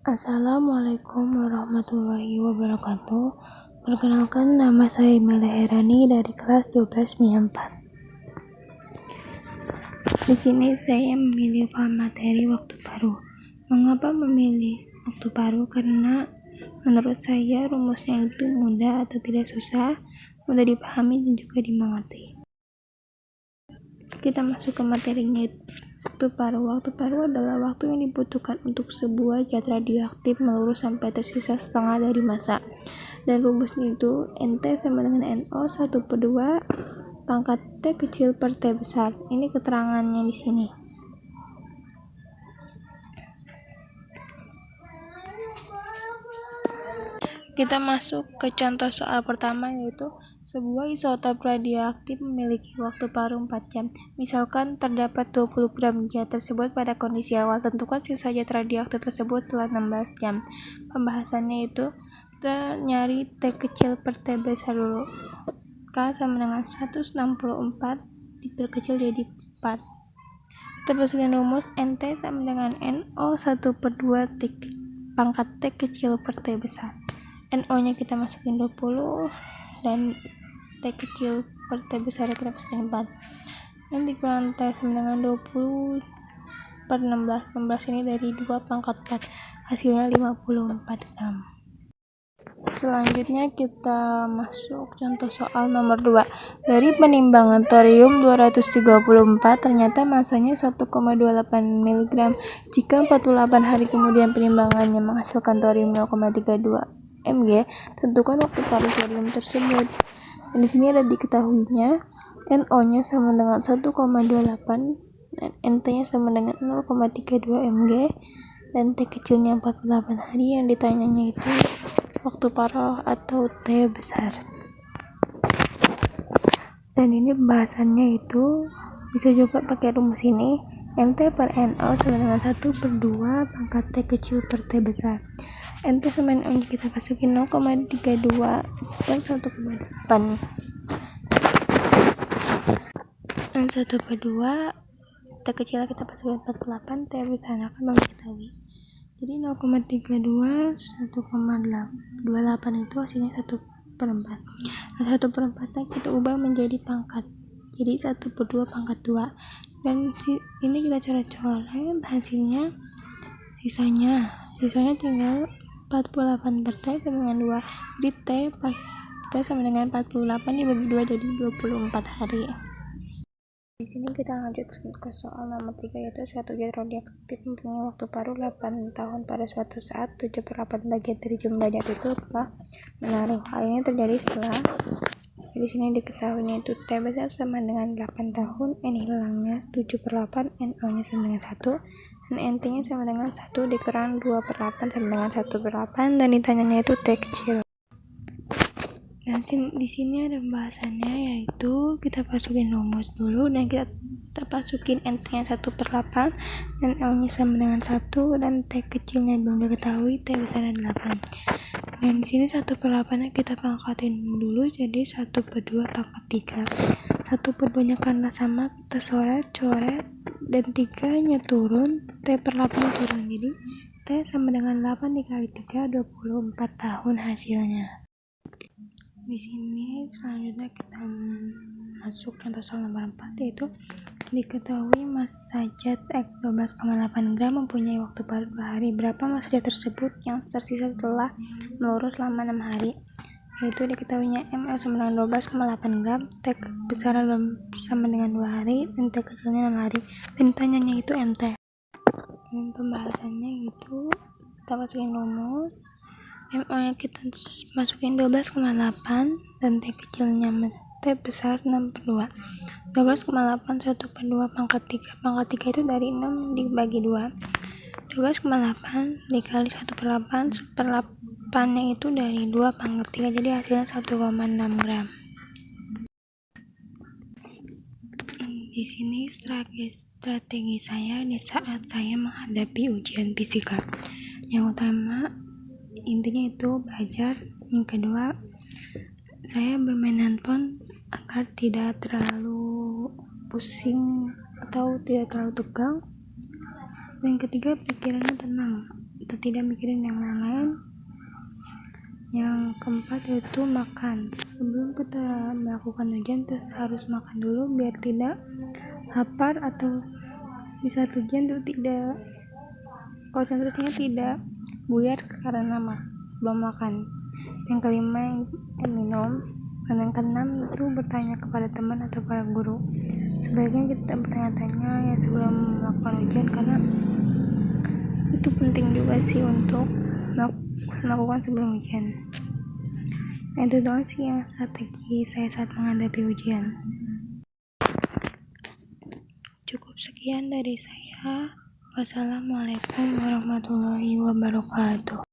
Assalamualaikum warahmatullahi wabarakatuh. Perkenalkan, nama saya Imelda Herani dari kelas 12 MIA 4. Di sini saya memilih materi waktu paruh. Mengapa memilih waktu paruh? Karena menurut saya rumusnya itu mudah atau tidak susah, mudah dipahami dan juga dimengerti. Kita masuk ke materinya. Waktu paruh adalah waktu yang dibutuhkan untuk sebuah zat radioaktif melurus sampai tersisa setengah dari massa. Dan rumusnya itu NT sama dengan NO 1/2 pangkat T kecil per T besar. Ini keterangannya di sini. Kita masuk ke contoh soal pertama, yaitu sebuah isotop radioaktif memiliki waktu paruh 4 jam. Misalkan terdapat 20 gram zat tersebut pada kondisi awal. Tentukan sisa zat radioaktif tersebut setelah 16 jam. Pembahasannya itu kita nyari T kecil per T besar dulu. K sama dengan 164 diperkecil jadi 4. Kita masukin rumus NT sama dengan NO 1/2 pangkat T kecil per T besar. NO nya kita masukin 20 dan T kecil per T besar kita masukin 4. Nanti kurang T sama dengan 20 per 16. 16 ini dari 2 pangkat 4, hasilnya 54 gram. Selanjutnya kita masuk contoh soal nomor 2. Dari penimbangan thorium 234 ternyata masanya 1,28 mg. Jika 48 hari kemudian penimbangannya menghasilkan thorium 0,32 mg, tentukan waktu paruh thorium tersebut. Dan di sini ada diketahuinya NO-nya sama dengan 1,28, NT-nya sama dengan 0,32 mg, dan T kecilnya 48 hari. Yang ditanyanya itu waktu paruh atau T besar. Dan ini pembahasannya itu bisa juga pakai rumus ini. NT per NO sama dengan 1/2 pangkat T kecil per T besar. NT sama NO kita masukin 0,32 per 1,8. Dan 1/2 T kecil kita masukin 48, T besar akan mengetahui. Jadi 0,32 1,28 itu hasilnya 1/4. Nah, 1/4 kita ubah menjadi pangkat. Jadi 1/2 pangkat 2. Dan ini kita coret-coret hasilnya, sisanya tinggal 48 per T sama dengan 2. Jadi T sama dengan 48 dibagi 2 jadi 24 hari. Di sini kita lanjut ke soal nomor 3, yaitu suatu zat radioaktif mempunyai waktu paruh 8 tahun. Pada suatu saat 7/8 bagian dari jumlah zat itu telah menaruh. Hal ini terjadi setelah di sini diketahui itu T besar sama dengan 8 tahun, N hilangnya 7/8, NO-nya sama dengan 1, dan NT-nya sama dengan 1 dikurang 2/8 sama dengan 1/8, dan ditanyanya itu T kecil. Dan di sini ada pembahasannya, yaitu kita masukin rumus dulu dan kita masukin NT-nya 1/8 dan L-nya sama dengan 1, dan T kecilnya belum diketahui, T besarnya 8. Dan di sini 1/8 kita pangkatin dulu jadi 1/2 pangkat 3. 1/2 nya karena sama kita coret dan 3 nya turun, T/8 turun, jadi T sama dengan 8 dikali 3, 24 tahun hasilnya. Di sini selanjutnya kita masuk contoh soal nomor 4, yaitu diketahui massa zat X 12,8 gram mempunyai waktu paruh per hari. Berapa massa zat tersebut yang tersisa setelah melurus selama 6 hari? Yaitu diketahuinya ml sama dengan 12,8 gram, T besar sama dengan 2 hari, dan T kecilnya 6 hari. Dan ditanyanya itu MT. Dan pembahasannya itu kita masukin rumus. MO-nya kita masukin 12,8 dan T kecilnya T besar 6/2. 12,8 1/2 pangkat 3. Pangkat 3 itu dari 6 dibagi 2. 12,8 dikali 1/8, 1/8-nya itu dari 2 pangkat 3, jadi hasilnya 1,6 gram. Di sini strategi saya di saat saya menghadapi ujian fisika. Yang utama intinya itu belajar. Yang kedua, saya bermain handphone agar tidak terlalu pusing atau tidak terlalu tegang. Yang ketiga, pikirannya tenang atau tidak mikirin yang lain-lain. Yang keempat yaitu makan. Sebelum kita melakukan ujian kita harus makan dulu biar tidak lapar atau di saat ujian itu tidak konsentrasinya tidak buyar karena belum makan. Yang kelima minum. Dan yang keenam itu bertanya kepada teman atau para guru. Sebaiknya kita bertanya-tanya ya sebelum melakukan ujian, karena itu penting juga sih untuk melakukan sebelum ujian. Nah, itu doang sih yang strategi saya saat menghadapi ujian. Cukup sekian dari saya. Wassalamualaikum warahmatullahi wabarakatuh.